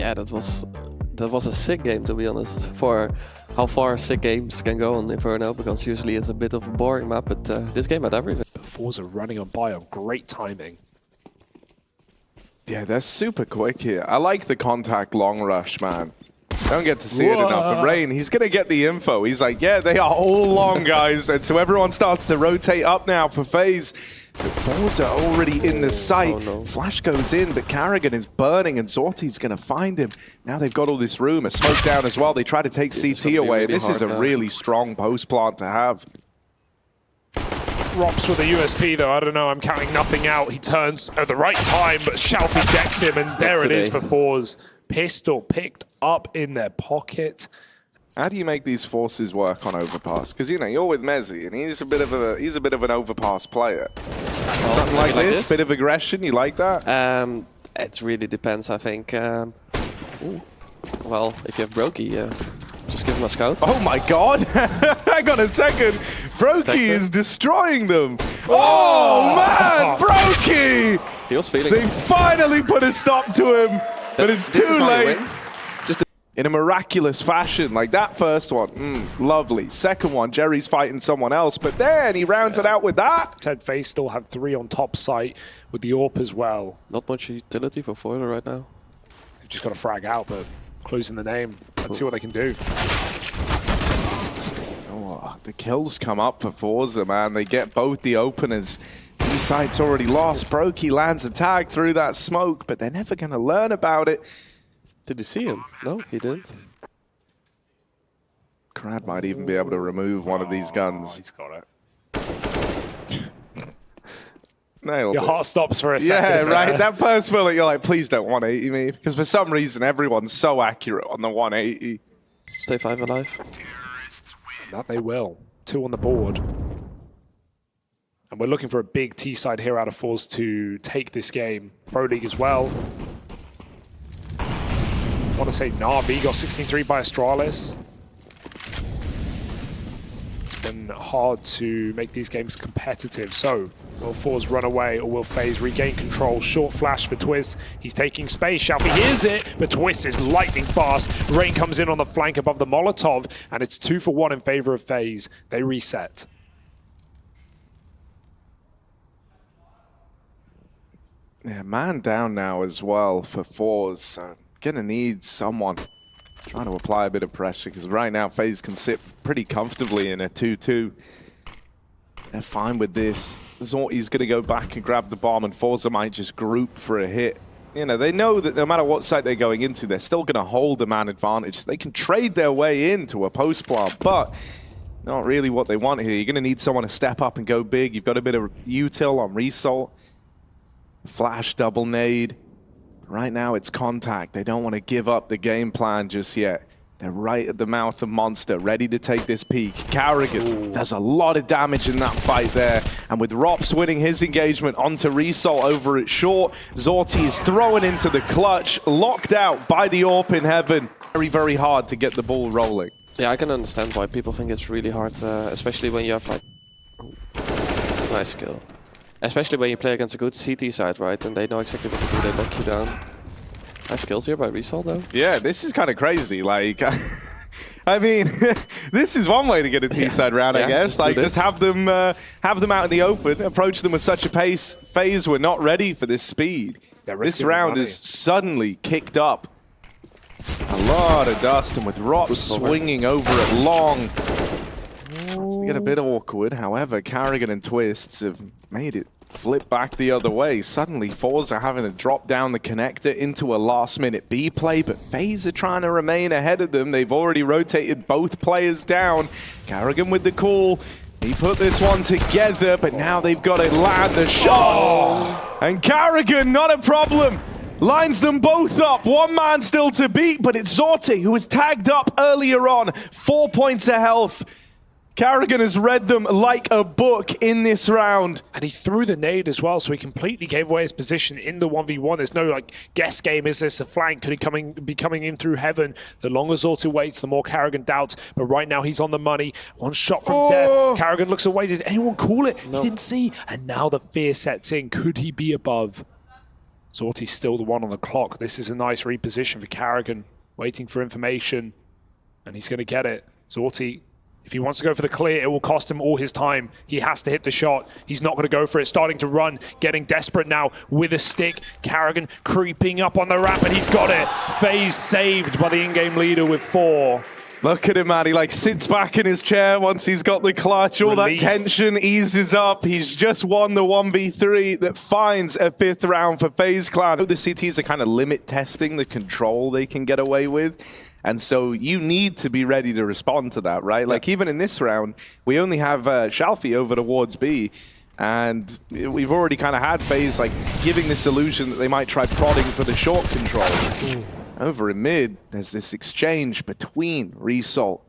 Yeah, that was a sick game, to be honest, for how far sick games can go on Inferno, because usually it's a bit of a boring map, but this game had everything. Forze running on by on great timing. Yeah, they're super quick here. I like the contact long rush, man. Don't get to see it enough. And Rain, he's going to get the info. He's like, yeah, they are all long, guys. And so everyone starts to rotate up now for Faze. The Forze are already in the sight. Oh, no. Flash goes in, but Karrigan is burning, and Zorti's going to find him. Now they've got all this room. A smoke down as well. They try to take CT away. Really this is a really strong post plant to have. Rops with a USP though, I don't know, I'm counting nothing out. He turns at the right time, but Shalfie decks him, and there it is for Forze. Pistol picked up in their pocket. How do you make these forces work on Overpass? Because you know you're with Mezzy, and he's a bit of an Overpass player. Something like this, bit of aggression. You like that? It really depends, I think. Well, if you have Brokey, just give him a scout. Oh my god! Hang on a second. Brokey is destroying them. Oh man, Brokey! He was feeling. They finally put a stop to him, but it's too late. In a miraculous fashion, like that first one, lovely. Second one, Jerry's fighting someone else, but then he rounds it out with that. Faze still have 3 on top site with the AWP as well. Not much utility for Forze right now. They've just got to frag out, but closing the name. Let's see what they can do. Oh, the kills come up for Forze, man. They get both the openers. The site's already lost. Brokey lands a tag through that smoke, but they're never going to learn about it. Did you see him? No, he didn't. Crad might even be able to remove one of these guns. He's got it. Nailed Your it. heart stops for a second. Yeah, right. That first bullet, you're like, please don't 180 me. Because for some reason, everyone's so accurate on the 180. Stay 5 alive. That they will. 2 on the board. And we're looking for a big T-side here out of Forze to take this game. Pro League as well. I want to say NaVi got 16-3 by Astralis. It's been hard to make these games competitive. So, will Forze run away or will Faze regain control? Short flash for Twist. He's taking space. Shalfie hears it, but Twist is lightning fast. Rain comes in on the flank above the Molotov, and it's 2 for 1 in favor of Faze. They reset. Yeah, man down now as well for Forze. Gonna need someone trying to apply a bit of pressure, because right now Faze can sit pretty comfortably in a 2-2. They're fine with this. Zorti's gonna go back and grab the bomb, and Forze might just group for a hit. You know, they know that no matter what site they're going into, they're still gonna hold the man advantage. They can trade their way into a post plant, but not really what they want here. You're gonna need someone to step up and go big. You've got a bit of util on Result. Flash double nade. Right now it's contact. They don't want to give up the game plan just yet. They're right at the mouth of Monster, ready to take this peak. Karrigan does a lot of damage in that fight there. And with Rops winning his engagement onto Result over at short, Zorti is thrown into the clutch, locked out by the AWP in heaven. Very, very hard to get the ball rolling. Yeah, I can understand why people think it's really hard, especially when you have like... Oh, nice kill. Especially when you play against a good CT side, right? And they know exactly what to do, they lock you down. Nice kills here by Result, though. Yeah, this is kind of crazy. Like, I mean, this is one way to get a T-side round, I guess. Like, just have them out in the open, approach them with such a pace. Faze were not ready for this speed. This round is suddenly kicked up. A lot of dust, and with Rops swinging over it long. It's to get a bit awkward. However, Karrigan and Twists have made it flip back the other way. Suddenly, Forze are having to drop down the connector into a last-minute B play, but Faze are trying to remain ahead of them. They've already rotated both players down. Karrigan with the call. He put this one together, but now they've got to land the shot. And Karrigan, not a problem. Lines them both up. One man still to beat, but it's Zorti who was tagged up earlier on. 4 points of health. Karrigan has read them like a book in this round. And he threw the nade as well, so he completely gave away his position in the 1v1. There's no like guess game. Is this a flank? Could he be coming in through heaven? The longer Zorti waits, the more Karrigan doubts. But right now he's on the money. One shot from death. Karrigan looks away. Did anyone call it? No. He didn't see. And now the fear sets in. Could he be above? Zorti's still the one on the clock. This is a nice reposition for Carrigan, waiting for information, and he's going to get it. Zorti, if he wants to go for the clear, it will cost him all his time. He has to hit the shot. He's not going to go for it. Starting to run, getting desperate now with a stick. Carrigan creeping up on the ramp, and he's got it. Faze saved by the in-game leader with 4. Look at him, man. He like sits back in his chair once he's got the clutch. All Relief. that tension eases up. He's just won the 1v3 that finds a 5th round for Faze Clan. The CTs are kind of limit testing the control they can get away with. And so you need to be ready to respond to that, right? Like even in this round, we only have Shalfie over towards B. And we've already kind of had Faze like giving this illusion that they might try prodding for the short control. Over in mid, there's this exchange between Result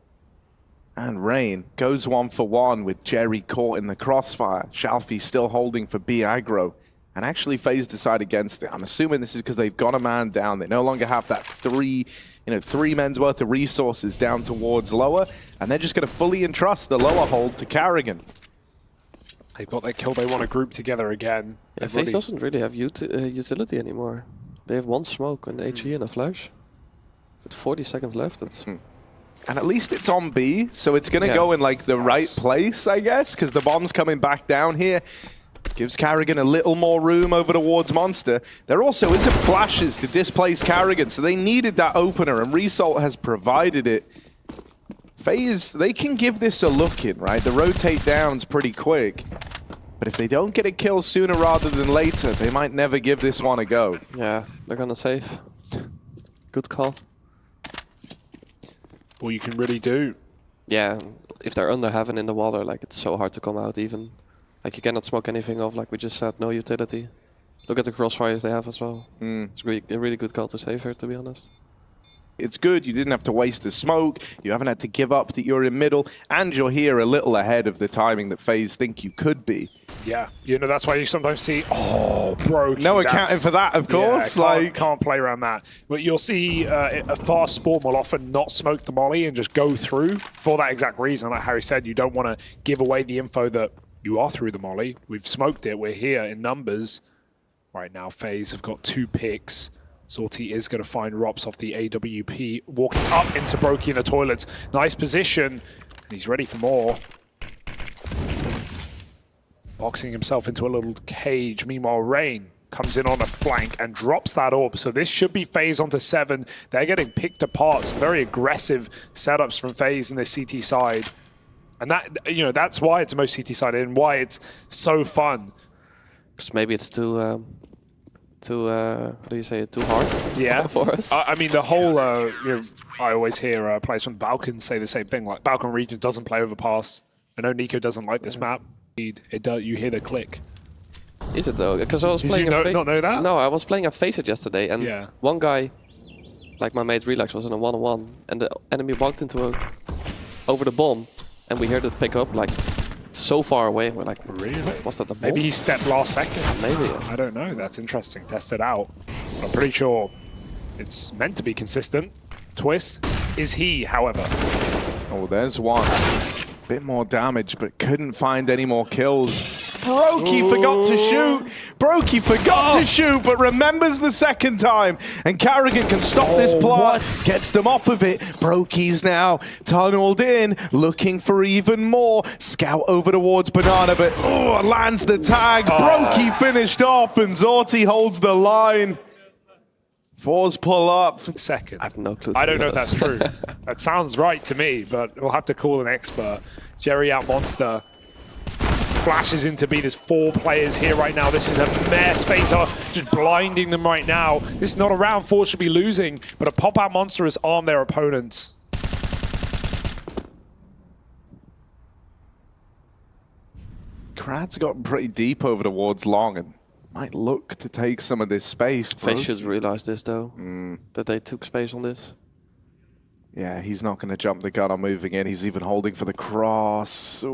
and Rain. Goes 1-for-1 with Jerry caught in the crossfire. Shalfie still holding for B aggro. And actually Faze decide against it. I'm assuming this is because they've got a man down. They no longer have that three men's worth of resources down towards lower. And they're just going to fully entrust the lower hold to Carrigan. They've got their kill. They want to group together again. Yeah, Faze doesn't really have utility anymore. They have 1 smoke, an HE and a flash. With 40 seconds left, it's... And at least it's on B, so it's going to go in like the right place, I guess, because the bomb's coming back down here. Gives Carrigan a little more room over towards Monster. There also isn't flashes to displace Carrigan, so they needed that opener, and Result has provided it. Faze, they can give this a look in, right? The rotate down's pretty quick. But if they don't get a kill sooner rather than later, they might never give this one a go. Yeah, they're gonna save. Good call. All you can really do. Yeah, if they're under heaven in the water, like it's so hard to come out even. Like you cannot smoke anything off, like we just said, no utility. Look at the crossfires they have as well. It's a really good call to save here, to be honest. It's good, you didn't have to waste the smoke, you haven't had to give up that you're in middle, and you're here a little ahead of the timing that Faze think you could be. Yeah, you know, that's why you sometimes see, oh, bro. No accounting for that, of course. Yeah, can't play around that. But you'll see a fast spawn will often not smoke the molly and just go through for that exact reason. Like Harry said, you don't want to give away the info that you are through the molly. We've smoked it, we're here in numbers. Right now, Faze have got 2 picks. Zorti is going to find Rops off the AWP, walking up into Brokey in the toilets. Nice position, and he's ready for more. Boxing himself into a little cage. Meanwhile, Rain comes in on a flank and drops that orb. So this should be Faze onto 7. They're getting picked apart. Some very aggressive setups from Faze in the CT side. And that, you know, that's why it's the most CT side and why it's so fun. Because maybe it's too how do you say it, too hard for us? I mean, the whole, you know, I always hear players from Balkan say the same thing, like Balkan region doesn't play Overpass. I know Nico doesn't like this map. It does, you hear the click. Is it though? Because I was Did playing you not know that? No, I was playing a Faze yesterday, and one guy, like my mate Relax, was in a 1-on-1, and the enemy walked into over the bomb, and we heard it pick up like so far away. We're like, really? Was that the bomb? Maybe he stepped last second. Maybe. I don't know. That's interesting. Test it out. But I'm pretty sure it's meant to be consistent. Twist is he, however. Oh, there's one. Bit more damage, but couldn't find any more kills. Brokey forgot to shoot. Brokey forgot to shoot, but remembers the second time. And Carrigan can stop this plot. Gets them off of it. Brokey's now tunneled in, looking for even more. Scout over towards Banana, but lands the tag. Brokey finished off, and Zorti holds the line. Forze pull up. Second. I have no clue. I don't know if that's true. That sounds right to me, but we'll have to call an expert. Jerry out Monster. Flashes into B. There's 4 players here right now. This is a mess. Faze are just blinding them right now. This is not a round Forze should be losing, but a pop-out Monster has armed their opponents. Krad's gotten pretty deep over towards long and might look to take some of this space. Faze should realize this though, that they took space on this. Yeah, he's not going to jump the gun on moving in. He's even holding for the cross. Missed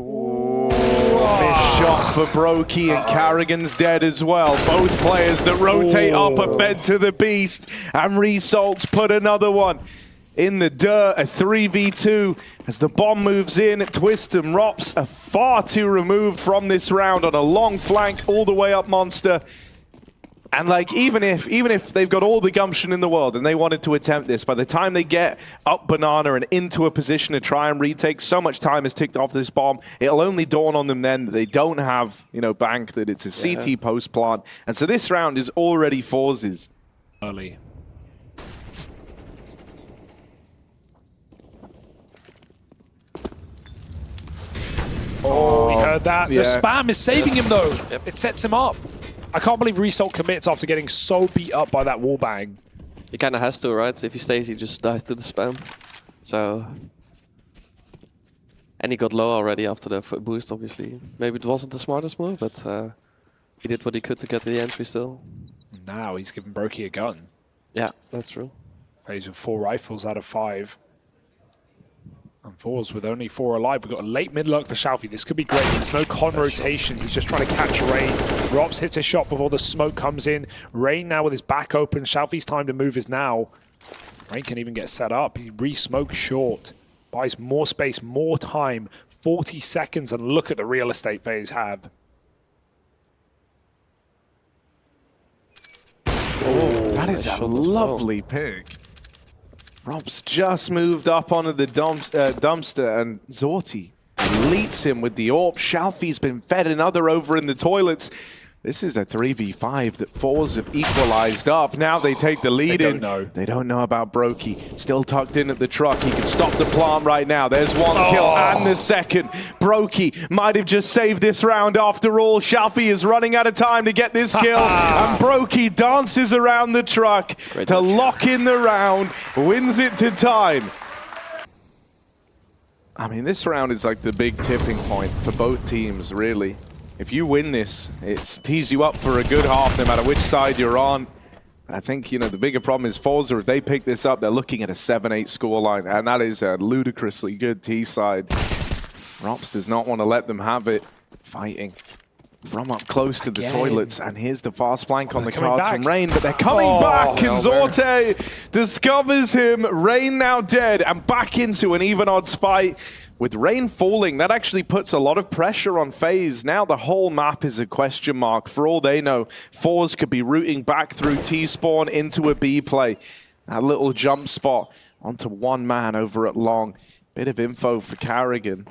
shot for Brokey, and Carrigan's dead as well. Both players that rotate up are fed to the beast, and Results put another one in the dirt. A 3v2 as the bomb moves in. Twist and Rops are far too removed from this round on a long flank all the way up Monster. And like, even if they've got all the gumption in the world and they wanted to attempt this, by the time they get up banana and into a position to try and retake, so much time has ticked off this bomb, it'll only dawn on them then that they don't have, you know, bank, that it's a CT post plant. And so this round is already Forze's. Early. Oh, we heard that. The spam is saving him though. It sets him up. I can't believe Result commits after getting so beat up by that wallbang. He kind of has to, right? If he stays, he just dies to the spam. So... And he got low already after the boost, obviously. Maybe it wasn't the smartest move, but he did what he could to get the entry still. Now he's giving Brokey a gun. Yeah, that's true. Faze with 4 rifles out of 5. And Forze with only 4 alive. We've got a late mid-lurk for Xiaofi. This could be great. There's no con rotation. He's just trying to catch Rain. Rops hits a shot before the smoke comes in. Rain now with his back open. Xiaofi's time to move is now. Rain can even get set up. He re-smokes short. Buys more space, more time. 40 seconds, and look at the real estate Faze have. Oh, that is a lovely pick. Rob's just moved up onto the dumpster, and Zorti deletes him with the AWP. Xiaofi's been fed another over in the toilets. This is a 3v5 that Forze have equalized up. Now they take the lead in. They don't know about Brokey. Still tucked in at the truck. He can stop the plant right now. There's one kill and the second. Brokey might have just saved this round after all. Xiaofi is running out of time to get this kill. And Brokey dances around the truck to lock in the round. Wins it to time. I mean, this round is like the big tipping point for both teams, really. If you win this, it tees you up for a good half, no matter which side you're on. I think, you know, the bigger problem is Forze, if they pick this up, they're looking at a 7-8 scoreline, and that is a ludicrously good T side. Rops does not want to let them have it. Fighting from up close to the toilets, and here's the fast flank on the cards from Rain, but they're coming back, and Zorte discovers him. Rain now dead, and back into an even odds fight. With Rain falling, that actually puts a lot of pressure on Faze. Now the whole map is a question mark. For all they know, Forze could be routing back through T-spawn into a B play. That little jump spot onto one man over at long. Bit of info for Carrigan.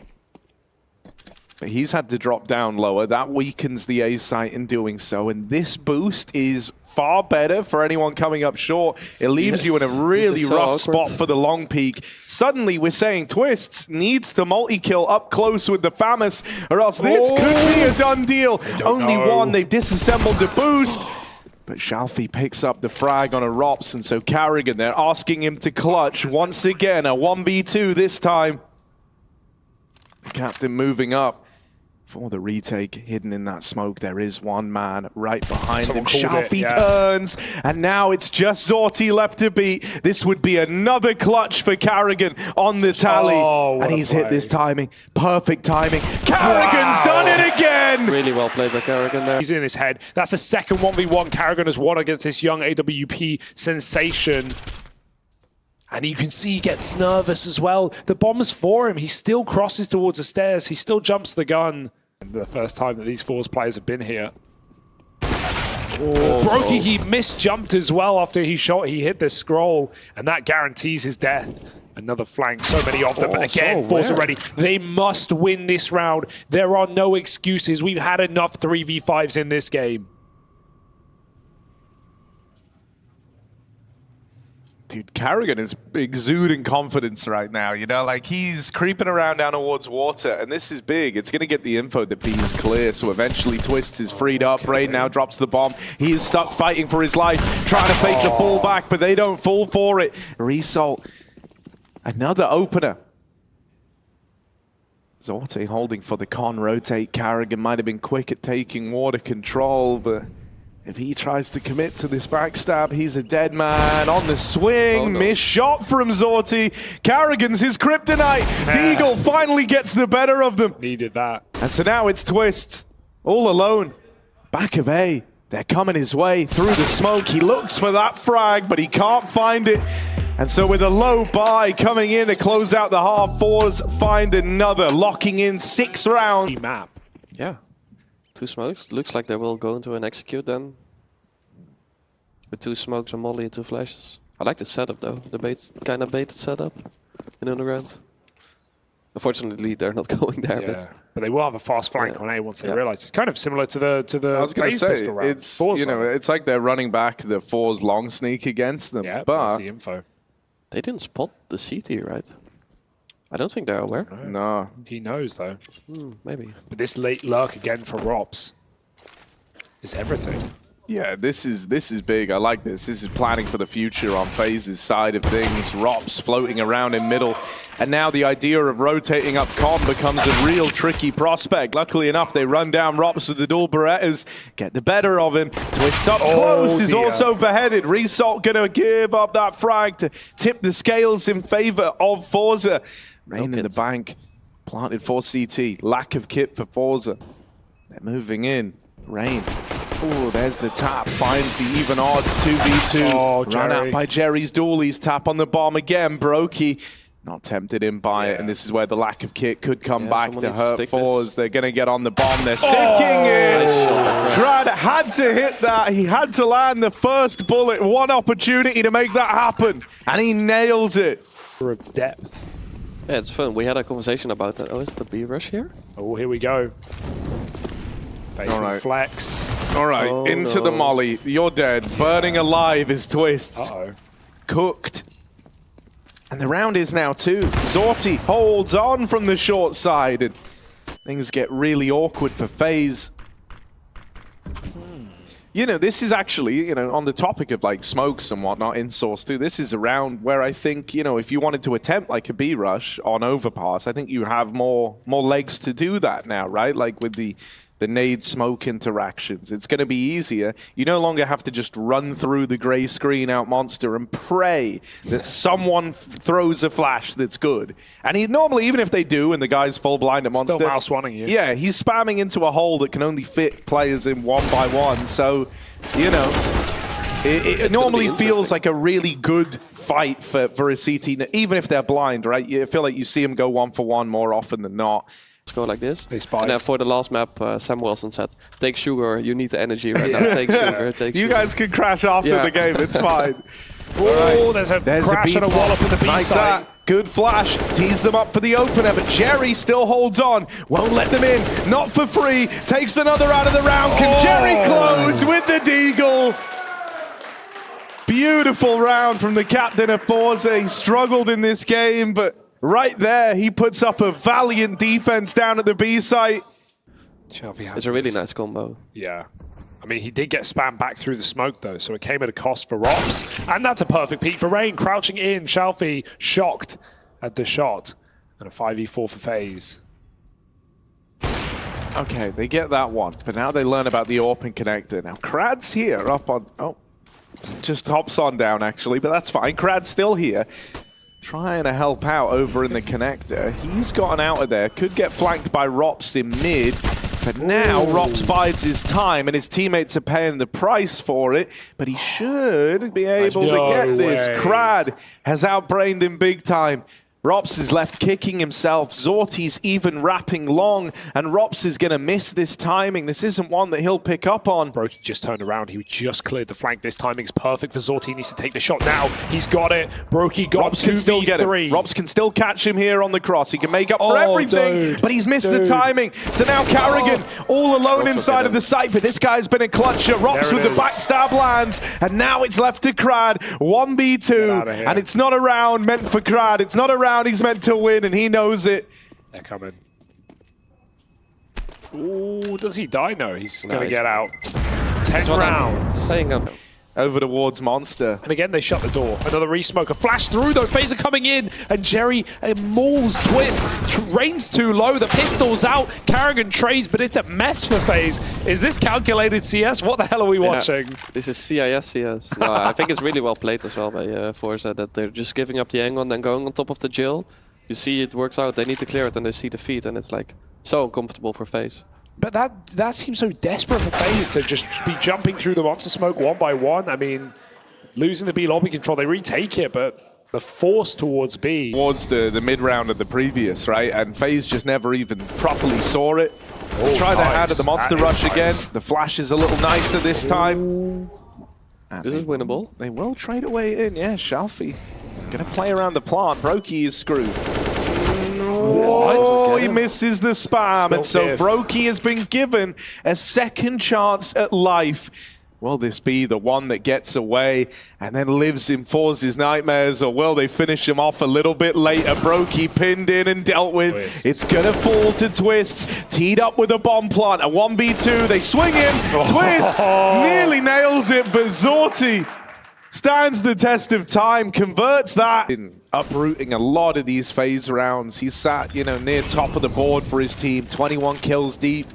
But he's had to drop down lower. That weakens the A site in doing so. And this boost is far better for anyone coming up short. It leaves you in a really rough spot for the long peak. Suddenly, we're saying Twists needs to multi-kill up close with the Famous, or else this could be a done deal. Only one, they've disassembled the boost. But Xiaofi picks up the frag on a Rops, and so Carrigan, they're asking him to clutch once again. A 1v2 this time. The captain moving up. For the retake, hidden in that smoke, there is one man right behind him. Xiaofi turns, and now it's just Zorti left to beat. This would be another clutch for Carrigan on the tally. And he's hit this timing. Perfect timing. Carrigan's done it again! Really well played by Carrigan there. He's in his head. That's the second 1v1 Carrigan has won against this young AWP sensation. And you can see he gets nervous as well. The bomb's for him. He still crosses towards the stairs. He still jumps the gun. And the first time that these Forze players have been here. Brokey, he misjumped as well after he shot. He hit the scroll, and that guarantees his death. Another flank, so many of them. But again, Forze are ready. They must win this round. There are no excuses. We've had enough 3v5s in this game. Dude, Carrigan is exuding confidence right now, you know, like he's creeping around down towards water, and this is big. It's going to get the info that B is clear, so eventually Twists is freed up. Rain now drops the bomb. He is stuck fighting for his life, trying to fake the fallback, but they don't fall for it. Result, another opener. Zorte holding for the con rotate. Carrigan might have been quick at taking water control, but if he tries to commit to this backstab, he's a dead man. On the swing, missed shot from Zorti. Carrigan's his kryptonite. Deagle finally gets the better of them. Needed that. And so now it's Twists, all alone. Back of A, they're coming his way through the smoke. He looks for that frag, but he can't find it. And so with a low buy coming in to close out the half, Forze find another, locking in 6 rounds. Map. Yeah. 2 smokes. Looks like they will go into an execute then. With 2 smokes, a molly, and 2 flashes. I like the setup though. The kind of baited setup in underground. Unfortunately, they're not going there. Yeah, but they will have a fast flank on A once they realize it's kind of similar to the. I was going to say it's it's like they're running back the Forze long sneak against them. Yeah, but that's the info. They didn't spot the CT, right? I don't think they're aware. No. He knows though. Maybe. But this late lurk again for Rops is everything. Yeah, this is big. I like this. This is planning for the future on Faze's side of things. Rops floating around in middle. And now the idea of rotating up Con becomes a real tricky prospect. Luckily enough, they run down Rops with the dual Berettas, get the better of him. Twists up close, is also beheaded. Resalt gonna give up that frag to tip the scales in favor of Forze. Rain in the bank, planted for CT. Lack of kit for Forze. They're moving in. Rain. Oh, there's the tap. Finds the even odds. 2v2. Oh, Run out by Jerry's dualies. Tap on the bomb again. Brokey not tempted in by it. And this is where the lack of kit could come back to hurt Forze. They're going to get on the bomb. They're sticking it. Krad had to hit that. He had to land the first bullet. One opportunity to make that happen. And he nails it. Of depth. Yeah, it's fun. We had a conversation about that. Oh, is the B rush here? Oh, here we go. All right. Flex. All right, into the molly. You're dead. Burning alive is Twists. Cooked. And the round is now 2. Zorti holds on from the short side. And things get really awkward for Faze. You know, this is actually, you know, on the topic of like smokes and whatnot in Source 2, this is a round where I think, you know, if you wanted to attempt like a B rush on Overpass, I think you have more legs to do that now, right? Like with the nade smoke interactions. It's going to be easier. You no longer have to just run through the gray screen out monster and pray that someone throws a flash that's good. And he normally, even if they do and the guy's full blind at monster, still mouse wanting you. Yeah, he's spamming into a hole that can only fit players in 1 by 1. So, you know, it normally feels like a really good fight for a CT, even if they're blind, right? You feel like you see them go 1 for 1 more often than not. Let's go like this. They spy. And then for the last map, Sam Wilson said, take sugar, you need the energy right now. Take sugar, take you sugar. guys can crash after the game, it's fine. Oh, there's a crash and a wallop in the B like side. That. Good flash, tease them up for the opener, but Jerry still holds on. Won't let them in, not for free. Takes another out of the round. Can Jerry close with the deagle? Beautiful round from the captain of Forze. He struggled in this game, but right there, he puts up a valiant defense down at the B site. It's a really nice combo. Yeah. I mean, he did get spammed back through the smoke, though, so it came at a cost for Rops. And that's a perfect peek for Rain. Crouching in, Shalfie shocked at the shot. And a 5v4 for Faze. Okay, they get that one, but now they learn about the AWP connector. Now, Krad's here up on... Oh, just hops on down, actually, but that's fine. Krad's still here. Trying to help out over in the connector. He's gotten out of there. Could get flanked by Rops in mid. But now Rops bides his time and his teammates are paying the price for it. But he should be able to get this. Krad has outbrained him big time. Rops is left kicking himself. Zorti's even wrapping long, and Rops is going to miss this timing. This isn't one that he'll pick up on. Brokey just turned around. He just cleared the flank. This timing's perfect for Zorti. He needs to take the shot now. He's got it. Brokey got Rops can still get him. Rops can still catch him here on the cross. He can make up for everything, but he's missed the timing. So now Carrigan all alone inside of the site, but this guy's been a clutcher. Rops with the backstab lands, and now it's left to Krad. 1v2, and it's not a round meant for Krad. It's not a round he's meant to win, and he knows it. They're coming. Ooh, does he die? No, he's going to get out. 10 rounds. Staying up. Over towards Monster. And again, they shut the door. Another resmoke. A flash through, though. Faze are coming in, and Jerry mauls Twist. Rain's too low. The pistol's out. Carrigan trades, but it's a mess for Faze. Is this calculated CS? What the hell are we watching? This is CIS CS. No, I think it's really well played as well by Forze, that they're just giving up the angle and then going on top of the jill. You see it works out. They need to clear it, and they see the feed, and it's like so uncomfortable for Faze. But that seems so desperate for Faze to just be jumping through the monster smoke 1 by 1. I mean, losing the B lobby control, they retake it, but the force towards B. Towards the mid round of the previous, right? And Faze just never even properly saw it. Try that out of the monster rush again. The flash is a little nicer this time. This is winnable. They will trade away in. Yeah, Shalfie gonna play around the plant. Brokey is screwed. Oh, he misses the spam, and so Brokey has been given a second chance at life. Will this be the one that gets away and then lives in Forze's nightmares, or will they finish him off a little bit later? Brokey pinned in and dealt with. Twist. It's gonna fall to Twist. Teed up with a bomb plant, a 1v2. They swing in. Twist nearly nails it, but Zorti stands the test of time, converts that. In uprooting a lot of these phase rounds. He's sat, near top of the board for his team, 21 kills deep.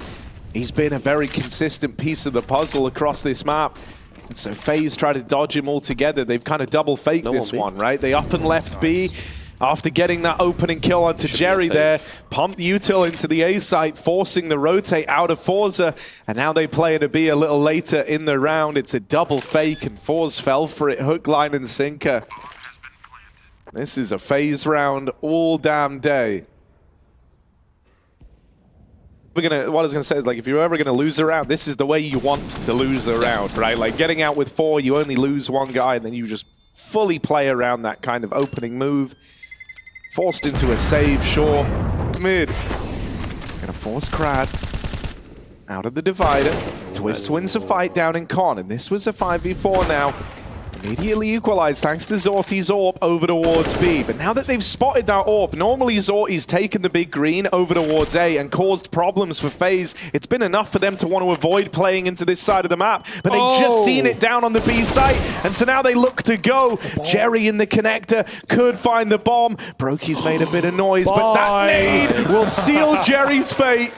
He's been a very consistent piece of the puzzle across this map. And so FaZe try to dodge him altogether. They've kind of double faked this one, right? They up and left B after getting that opening kill onto Jerry there. Pumped util into the A site, forcing the rotate out of Forze. And now they play in a B a little later in the round. It's a double fake, and Forze fell for it, hook, line, and sinker. This is a FaZe round all damn day. What I was going to say is, like, if you're ever going to lose a round, this is the way you want to lose a round, right? Like, getting out with 4, you only lose one guy, and then you just fully play around that kind of opening move. Forced into a save, sure. Mid. Gonna force Crad out of the divider. Twist wins the fight down in Con, and this was a 5v4 now. Immediately equalized thanks to Zorti's AWP over towards B. But now that they've spotted that AWP, normally Zorti's taken the big green over towards A and caused problems for FaZe. It's been enough for them to want to avoid playing into this side of the map. But they've just seen it down on the B site, and so now they look to go. Jerry in the connector could find the bomb. Brokey's made a bit of noise, but that nade will seal Jerry's fate.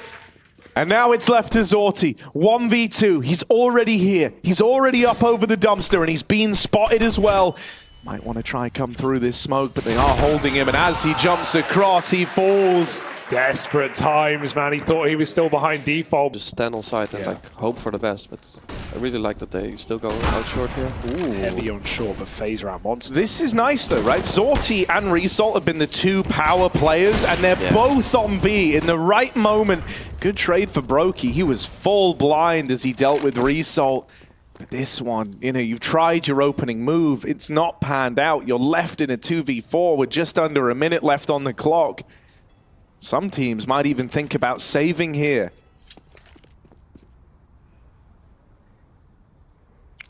And now it's left to Zorti. 1v2. He's already here. He's already up over the dumpster, and he's been spotted as well. Might want to try come through this smoke, but they are holding him, and as he jumps across, he falls. Desperate times, man. He thought he was still behind default. Just stand on site and like hope for the best, but I really like that they still go out short here. Ooh. Heavy on short, but FaZe round monster. This is nice though, right? Zorti and Result have been the two power players, and they're both on B in the right moment. Good trade for Brokey. He was full blind as he dealt with Result. But this one, you've tried your opening move. It's not panned out. You're left in a 2v4 with just under a minute left on the clock. Some teams might even think about saving here.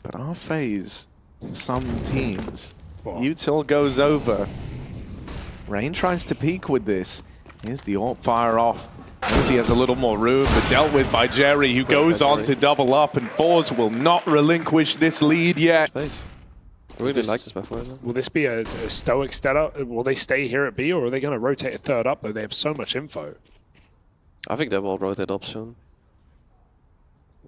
But our FaZe, some teams, util goes over. Rain tries to peek with this. Here's the AWP fire off. As he has a little more room, but dealt with by Jerry, who goes on to double up, and Forze will not relinquish this lead yet. I really like this by Forze. Will this be a stoic setup? Will they stay here at B, or are they going to rotate a third up, though they have so much info? I think they will rotate up soon.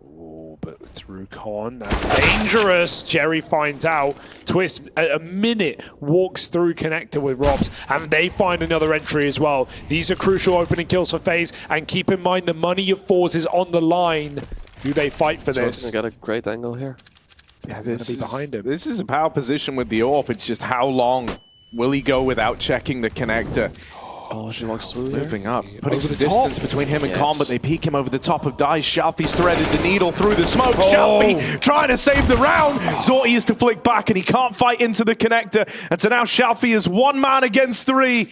Ooh, but through Con, that's dangerous. Jerry finds out. Twist, a minute, walks through connector with Robs, and they find another entry as well. These are crucial opening kills for FaZe, and keep in mind the money of Forze is on the line. Do they fight for this? Got a great angle here. Yeah, this is behind him. This is a power position with the AWP. It's just how long will he go without checking the connector? Oh, she walks through Moving up, putting some distance between him and Con, but they peek him over the top of Dice. Shalfie's threaded the needle through the smoke. Shalfie trying to save the round. Zorti is to flick back, and he can't fight into the connector. And so now Shalfie is one man against 3.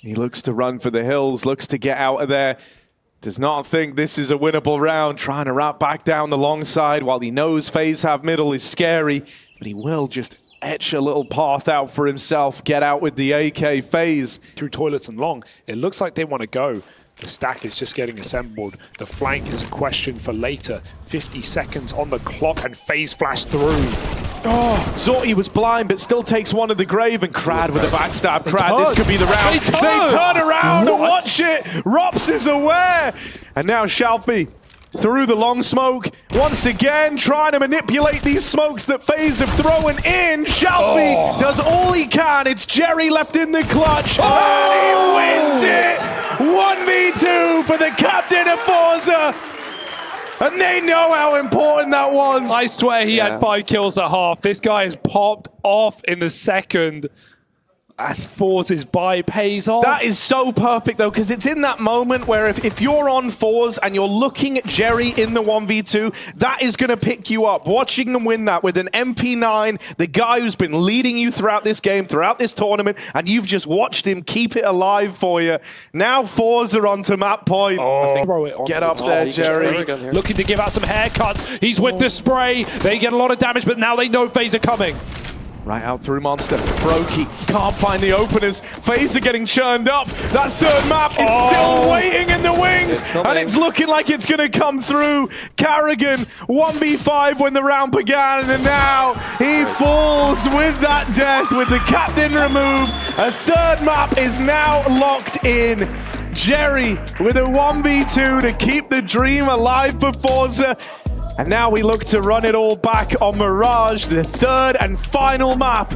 He looks to run for the hills, looks to get out of there. Does not think this is a winnable round. Trying to wrap back down the long side while he knows FaZe have middle is scary, but he will just etch a little path out for himself, get out with the AK. FaZe through toilets and long. It looks like they want to go. The stack is just getting assembled. The flank is a question for later. 50 seconds on the clock, and FaZe flash through. Oh, Zorti was blind, but still takes one of the grave, and Crad with a backstab. Crad, this could be the round. They turn around and watch it. Rops is aware. And now Shalfie through the long smoke, once again trying to manipulate these smokes that FaZe have thrown in. Shalfie does all he can. It's Jerry left in the clutch, and he wins it! 1v2 for the captain of Forze, and they know how important that was. I swear he had 5 kills at half. This guy has popped off in the second. And Forze's buy pays off. That is so perfect, though, because it's in that moment where if you're on Forze and you're looking at Jerry in the 1v2, that is going to pick you up. Watching them win that with an MP9, the guy who's been leading you throughout this game, throughout this tournament, and you've just watched him keep it alive for you. Now Forze are on to map point. Get up there, Jerry. Looking to give out some haircuts. He's with the spray. They get a lot of damage, but now they know Faze are coming. Right out through Monster. Brokey can't find the openers. Faze are getting churned up. That third map is still waiting in the wings. And it's looking like it's going to come through. Carrigan, 1v5 when the round began. And now he falls with that death with the captain removed. A third map is now locked in. Jerry with a 1v2 to keep the dream alive for Forza. And now we look to run it all back on Mirage, the third and final map